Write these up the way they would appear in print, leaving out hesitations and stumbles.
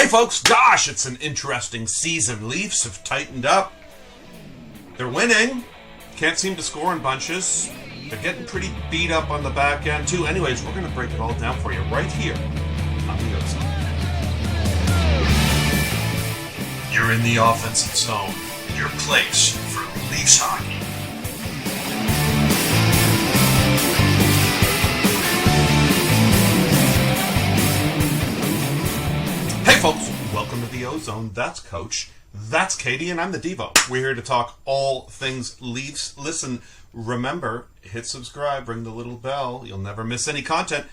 Hey folks, gosh, it's an interesting season. Leafs have tightened up. They're winning. Can't seem to score in bunches. They're getting pretty beat up on the back end too. Anyways, we're going to break it all down for you right here on the Ozone. You're in the offensive zone. Your place for Leafs hockey. Hey folks, welcome to the Ozone. That's Coach. That's Katie, and I'm the Devo. We're here to talk all things Leafs. Listen, remember, hit subscribe, ring the little bell. You'll never miss any content.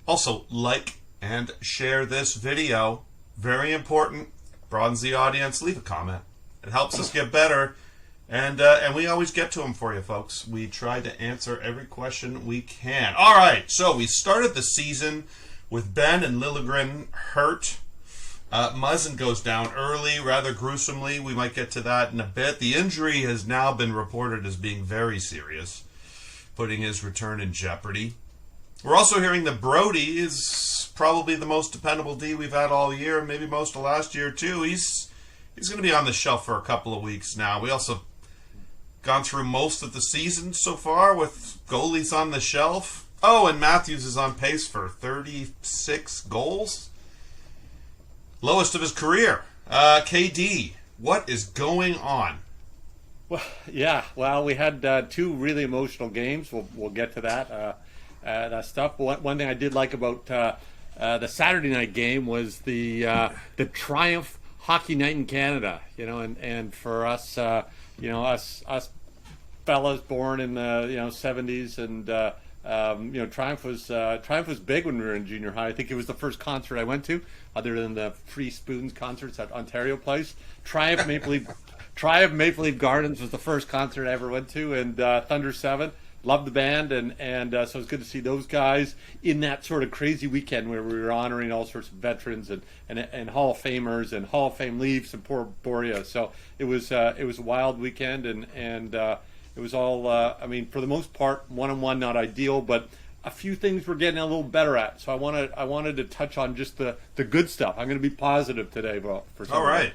Also, like and share this video. Very important. Broadens the audience. Leave a comment. It helps us get better. And we always get to them for you, folks. We try to answer every question we can. All right, so we started the season with Ben and Liljegren hurt. Muzzin goes down early, rather gruesomely. We might get to that in a bit. The injury has now been reported as being very serious, putting his return in jeopardy. We're also hearing that Brody is probably the most dependable D we've had all year, and maybe most of last year too. He's going to be on the shelf for a couple of weeks now. We also gone through most of the season so far with goalies on the shelf. Oh, and Matthews is on pace for 36 goals. Lowest of his career. KD, what is going on? Well, we had two really emotional games. We'll get to that stuff. One thing I did like about the Saturday night game was the Triumph Hockey Night in Canada. You know, and for us, us fellas born in the 70s and. Triumph was big when we were in junior high. I think it was the first concert I went to, other than the Free Spoons concerts at Ontario Place. Triumph Maple Leaf Gardens was the first concert I ever went to, and Thunder 7. Loved the band, and so it's good to see those guys in that sort of crazy weekend where we were honoring all sorts of veterans and Hall of Famers and Hall of Fame Leafs and poor Borje. So it was a wild weekend, and it was all, for the most part, one-on-one, not ideal, but a few things we're getting a little better at. So I wanted to touch on just the good stuff. I'm going to be positive today, for some. All right.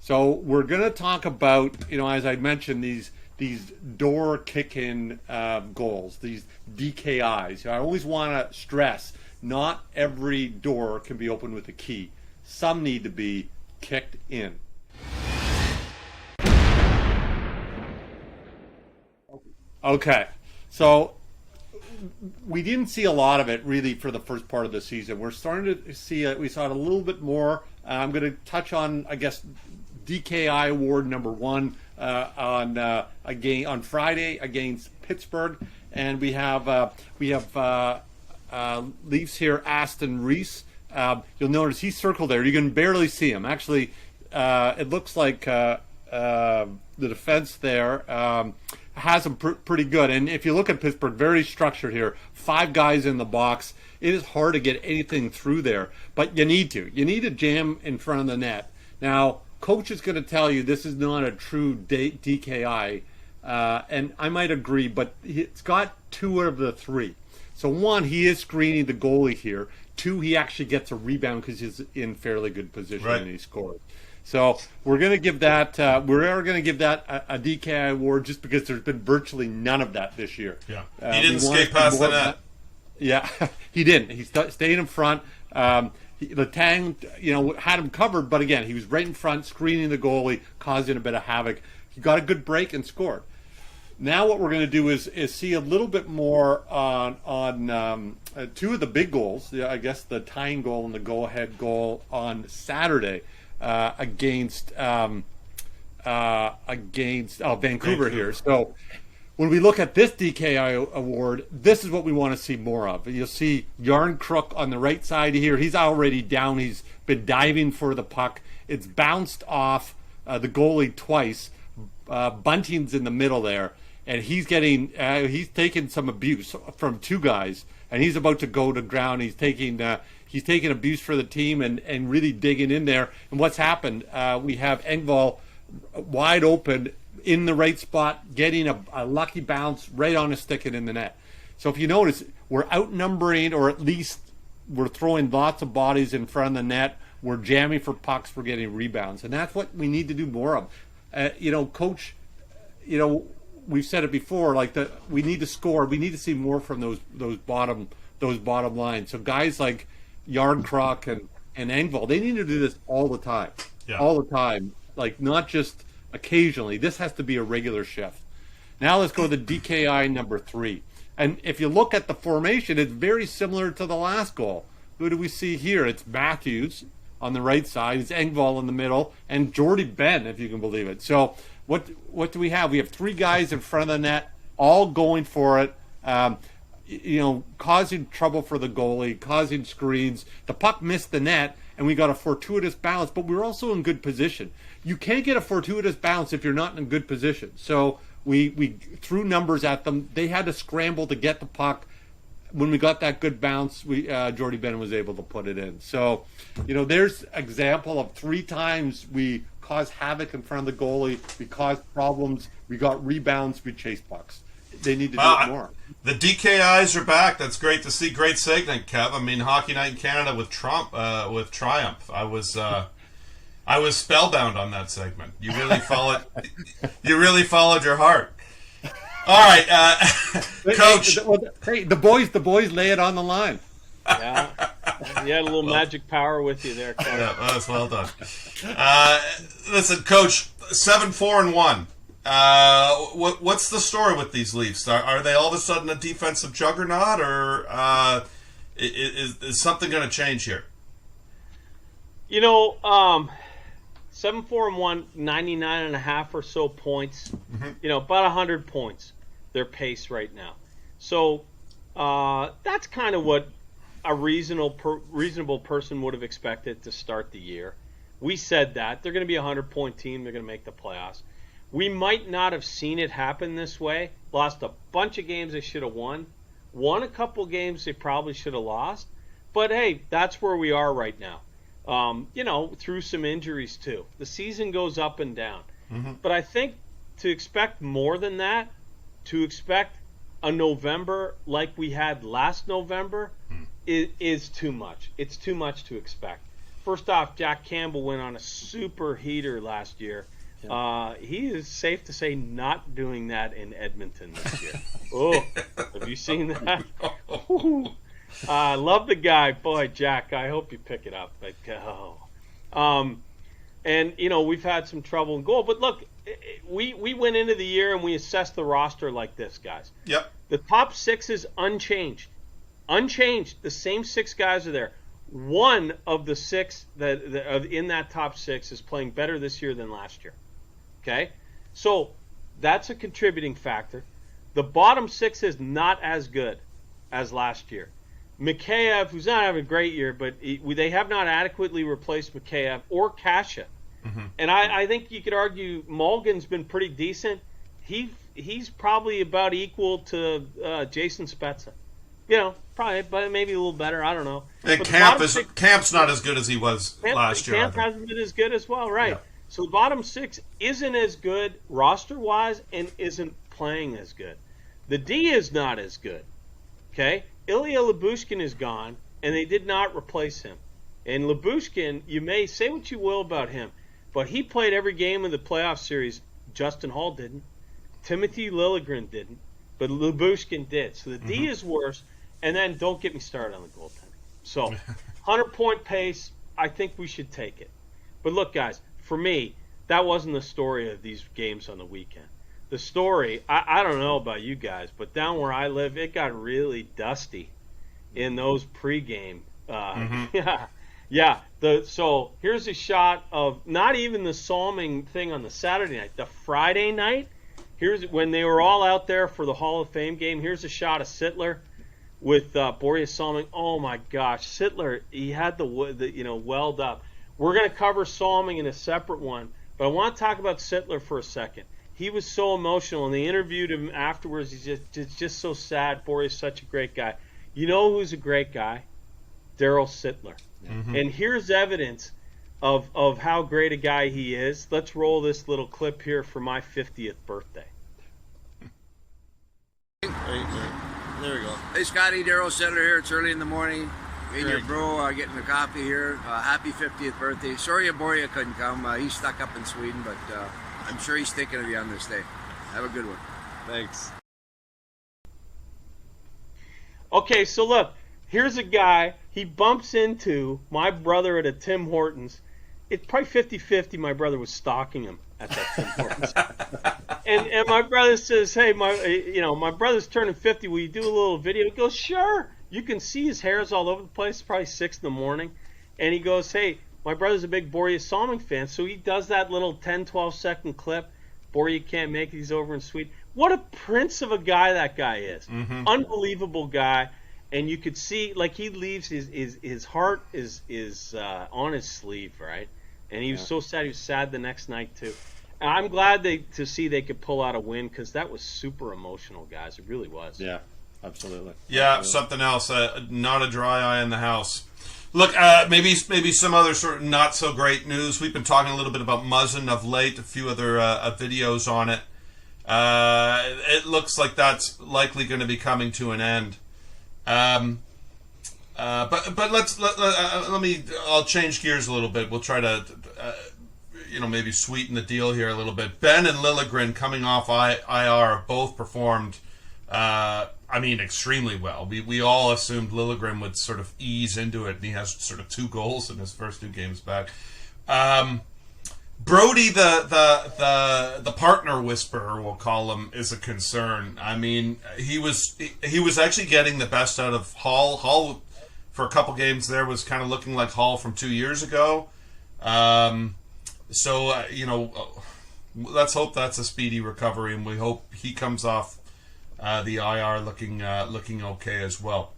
So we're going to talk about, as I mentioned, these door-kicking goals, these DKIs. I always want to stress, not every door can be opened with a key. Some need to be kicked in. Okay, so we didn't see a lot of it really for the first part of the season. We're starting to see it. We saw it a little bit more. I'm going to touch on, I guess, DKI award number one on Friday against Pittsburgh, and we have Leafs here. Aston Reese. You'll notice he's circled there. You can barely see him. Actually, it looks like the defense there. Has them pretty good. And if you look at Pittsburgh, very structured here. 5 guys in the box. It is hard to get anything through there, but you need to. You need to jam in front of the net. Now, coach is going to tell you this is not a true DKI, and I might agree, but it's got 2 of the 3. So 1, he is screening the goalie here. 2, he actually gets a rebound because he's in fairly good position, right, and he scores. So we're going to give that. We're going to give that a DKI award just because there's been virtually none of that this year. Yeah, he didn't skate past the net. Yeah, he didn't. He stayed in front. The Tang, had him covered, but again, he was right in front, screening the goalie, causing a bit of havoc. He got a good break and scored. Now what we're going to do is see a little bit more on 2 of the big goals. I guess the tying goal and the go-ahead goal on Saturday. Against Vancouver here. So when we look at this DKI award, this is what we want to see more of. You'll see Yarncrook on the right side here. He's already down. He's been diving for the puck. It's bounced off the goalie twice. Bunting's in the middle there, and he's taking some abuse from 2 guys, and he's about to go to ground. He's taking abuse for the team and really digging in there. And what's happened, we have Engvall wide open in the right spot, getting a lucky bounce right on his stick and in the net. So if you notice, we're outnumbering, or at least we're throwing lots of bodies in front of the net. We're jamming for pucks. We're getting rebounds, and that's what we need to do more of. Coach, we've said it before. We need to score. We need to see more from those bottom lines. So guys like Yarncroc and Engvall, they need to do this all the time, all the time. Like not just occasionally. This has to be a regular shift. Now let's go to the DKI number 3. And if you look at the formation, it's very similar to the last goal. Who do we see here? It's Matthews on the right side. It's Engvall in the middle, and Jordy Ben, if you can believe it. So what do we have? We have 3 guys in front of the net, all going for it, causing trouble for the goalie, causing screens. The puck missed the net, and we got a fortuitous bounce, but we were also in good position. You can't get a fortuitous bounce if you're not in a good position. So we threw numbers at them. They had to scramble to get the puck. When we got that good bounce, Jordy Ben was able to put it in. So, there's example of 3 times we caused havoc in front of the goalie. We caused problems. We got rebounds. We chased pucks. They need to do it more. The DKIs are back. That's great to see. Great segment, Kev. I mean, Hockey Night in Canada with Triumph. I was spellbound on that segment. You really followed. You really followed your heart. All right, Coach. Hey, the boys lay it on the line. Yeah, you had a little magic power with you there, Coach. Yeah, that's well done. Listen, Coach, 7-4-1. What's the story with these Leafs? Are they all of a sudden a defensive juggernaut, or is something going to change here? 7-4-1, 99.5 or so points. Mm-hmm. About 100 points. Their pace right now. So that's kind of what a reasonable person would have expected to start the year. We said that. They're going to be a 100-point team. They're going to make the playoffs. We might not have seen it happen this way. Lost a bunch of games they should have won. Won a couple games they probably should have lost. But, hey, that's where we are right now. Through some injuries too. The season goes up and down. Mm-hmm. But I think to expect more than that, to expect a November like we had last November is too much. It's too much to expect. First off, Jack Campbell went on a super heater last year. Yeah. He is safe to say not doing that in Edmonton this year. Oh, have you seen that? I love the guy. Boy, Jack, I hope you pick it up. We've had some trouble in goal. But look, we went into the year and we assessed the roster like this, guys. Yep. The top 6 is unchanged. Unchanged. The same 6 guys are there. One of the 6 that in that top 6 is playing better this year than last year. Okay? So that's a contributing factor. The bottom 6 is not as good as last year. Mikheyev, who's not having a great year, but they have not adequately replaced Mikheyev or Kasha. Mm-hmm. And I think you could argue Mulligan's been pretty decent. He's probably about equal to Jason Spezza. Probably, but maybe a little better. I don't know. And Camp's not as good as he was last year. Camp hasn't been as good as well, right? Yeah. So the bottom 6 isn't as good roster-wise and isn't playing as good. The D is not as good. Okay? Ilya Lyubushkin is gone, and they did not replace him. And Lyubushkin, you may say what you will about him, but he played every game of the playoff series. Justin Hall didn't. Timothy Liljegren didn't. But Lyubushkin did. So the D is worse. And then don't get me started on the goaltending. So 100-point pace, I think we should take it. But look, guys, for me, that wasn't the story of these games on the weekend. The story, I don't know about you guys, but down where I live, it got really dusty in those pregame. Yeah. So here's a shot of not even the Salming thing on the Saturday night. The Friday night, here's when they were all out there for the Hall of Fame game. Here's a shot of Sittler with Borje Salming. Oh my gosh, Sittler, he had the welled up. We're going to cover Salming in a separate one, but I want to talk about Sittler for a second. He was so emotional, and they interviewed him afterwards. He's just so sad. Borje's such a great guy. You know who's a great guy? Daryl Sittler. Mm-hmm. And here's evidence of how great a guy he is. Let's roll this little clip here for my 50th birthday. There we go. Hey, Scotty, Daryl Sittler here. It's early in the morning. Me and your bro getting the coffee here. Happy 50th birthday. Sorry Borje couldn't come. He's stuck up in Sweden, but I'm sure he's thinking of you on this day. Have a good one. Thanks. Okay, so look, here's a guy. He bumps into my brother at a Tim Hortons. It's probably 50-50 my brother was stalking him at that Tim Hortons. and my brother says, hey, my brother's turning 50. Will you do a little video? He goes, sure. You can see his hair's all over the place. It's probably 6 in the morning. And he goes, hey, my brother's a big Borje Salming fan. So he does that little 10, 12-second clip. Borje can't make it. He's over in Sweden. What a prince of a guy that guy is. Mm-hmm. Unbelievable guy. And you could see, like, he leaves his heart is on his sleeve, right? And he was so sad. He was sad the next night, too. And I'm glad to see they could pull out a win because that was super emotional, guys. It really was. Yeah, absolutely. Yeah, something else. Not a dry eye in the house. Look, maybe some other sort of not so great news. We've been talking a little bit about Muzzin of late. A few other videos on it. It looks like that's likely going to be coming to an end. But I'll change gears a little bit. We'll try to maybe sweeten the deal here a little bit. Ben and Liljegren coming off IR both performed extremely well. We all assumed Liljegren would sort of ease into it, and he has sort of 2 goals in his first 2 games back. Brody, the partner whisperer, we'll call him, is a concern. I mean, he was actually getting the best out of Hall. Hall, for a couple games there, was kind of looking like Hall from 2 years ago. Let's hope that's a speedy recovery, and we hope he comes off the IR looking okay as well.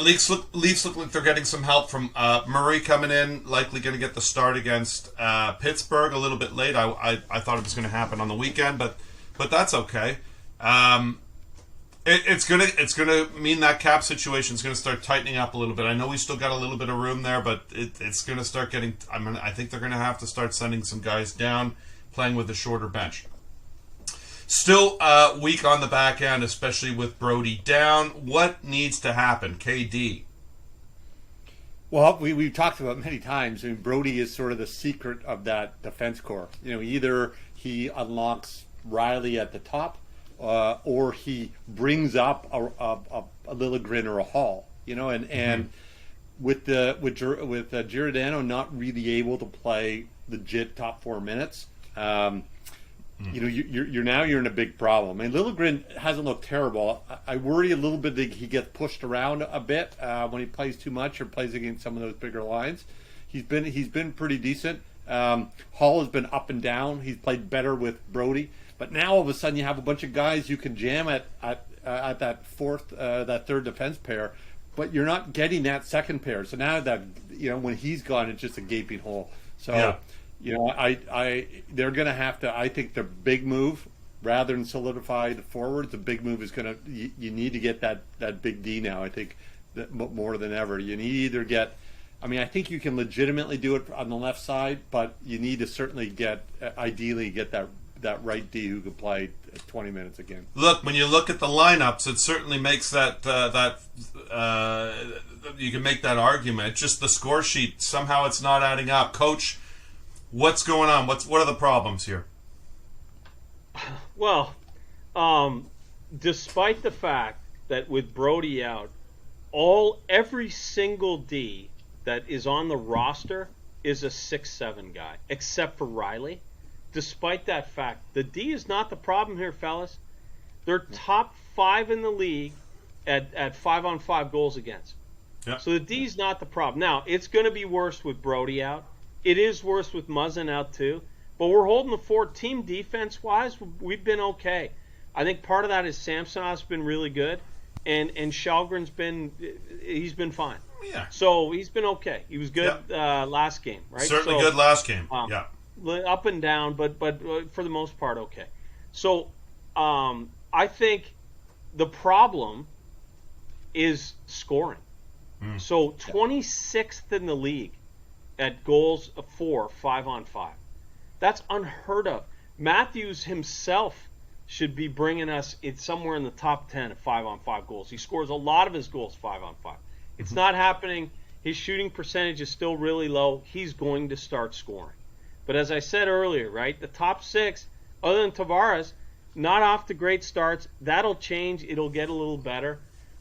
Leafs look like they're getting some help from Murray coming in, likely going to get the start against Pittsburgh a little bit late. I thought it was going to happen on the weekend, but that's okay. It's gonna mean that cap situation is going to start tightening up a little bit. I know we still got a little bit of room there, but it's going to start getting. I think they're going to have to start sending some guys down, playing with a shorter bench. Still weak on the back end, especially with Brody down. What needs to happen, KD? Well, we've talked about many times. I mean, Brody is sort of the secret of that defense core. Either he unlocks Riley at the top, or he brings up a Liljegren or a Hall. And with Giordano not really able to play legit top 4 minutes. You're in a big problem. I mean, Liljegren hasn't looked terrible. I worry a little bit that he gets pushed around a bit when he plays too much or plays against some of those bigger lines. He's been pretty decent. Hall has been up and down. He's played better with Brody, but now all of a sudden you have a bunch of guys you can jam at that that third defense pair, but you're not getting that second pair. So now that when he's gone, it's just a gaping hole. So. Yeah. They're going to have to. I think the big move, rather than solidify the forwards, the big move is going to. You need to get that big D now. I think that more than ever, you need to either get. I think you can legitimately do it on the left side, but you need to certainly ideally get that right D who can play 20 minutes again. Look, when you look at the lineups, it certainly makes that you can make that argument. It's just the score sheet, somehow it's not adding up. Coach, what's going on? What are the problems here? Well, despite the fact that with Brody out, every single D that is on the roster is a 6-7 guy, except for Riley. Despite that fact, the D is not the problem here, fellas. They're top 5 in the league at 5-on-5 goals against. Yep. So the D is not the problem. Now, it's going to be worse with Brody out. It is worse with Muzzin out too. But we're holding the fort. Team defense-wise, we've been okay. I think part of that is Samsonov's been really good, and Shalgren's he's been fine. Yeah. So he's been okay. He was good last game, right? Certainly good last game. Yeah. Up and down, but for the most part, okay. So I think the problem is scoring. So 26th in the league at goals for 5-on-5. That's unheard of. Matthews himself should be bringing us somewhere in the top 10 at 5-on-5 goals. He scores a lot of his goals 5-on-5. It's not happening. His shooting percentage is still really low. He's going to start scoring. But as I said earlier, right, the top 6, other than Tavares, not off to great starts. That'll change. It'll get a little better.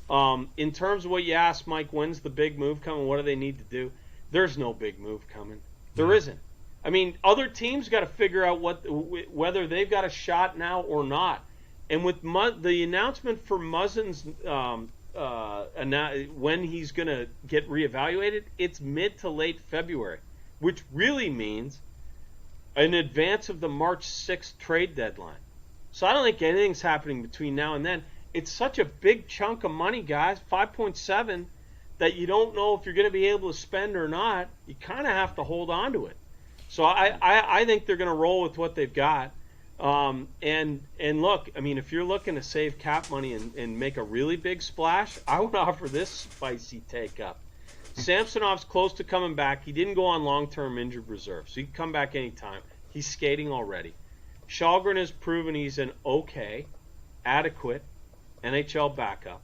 In terms of what you asked, Mike, when's the big move coming? What do they need to do? There's no big move coming. There isn't. I mean, other teams got to figure out whether they've got a shot now or not. And with the announcement for Muzzin's when he's going to get reevaluated, it's mid to late February, which really means in advance of the March 6th trade deadline. So I don't think anything's happening between now and then. It's such a big chunk of money, guys, 5.7, that you don't know if you're going to be able to spend or not. You kind of have to hold on to it. So I think they're going to roll with what they've got. And look, I mean, if you're looking to save cap money and make a really big splash, I would offer this spicy take-up. Samsonov's close to coming back. He didn't go on long-term injured reserve, so he can come back anytime. He's skating already. Shalgren has proven he's an okay, adequate NHL backup.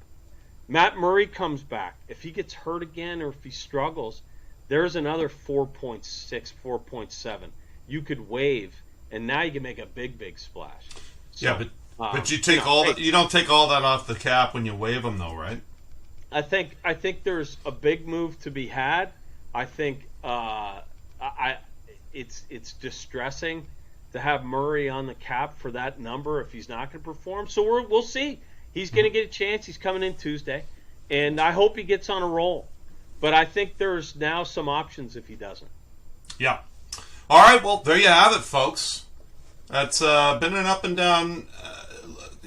Matt Murray comes back. If he gets hurt again or if he struggles, there's another 4.6, 4.7 you could waive, and now you can make a big splash. So, yeah, but you take you don't take all that off the cap when you waive them, though, right? I think there's a big move to be had. I think it's distressing to have Murray on the cap for that number if he's not going to perform. So we'll see. He's going to get a chance. He's coming in Tuesday, and I hope he gets on a roll. But I think there's now some options if he doesn't. Yeah. All right. Well, there you have it, folks. That's been an up and down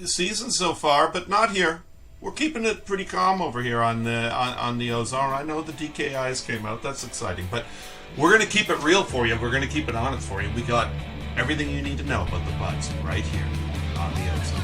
season so far, but not here. We're keeping it pretty calm over here on the Ozone. I know the DKIs came out. That's exciting, but we're going to keep it real for you. We're going to keep it honest for you. We got everything you need to know about the Buds right here on the Ozone.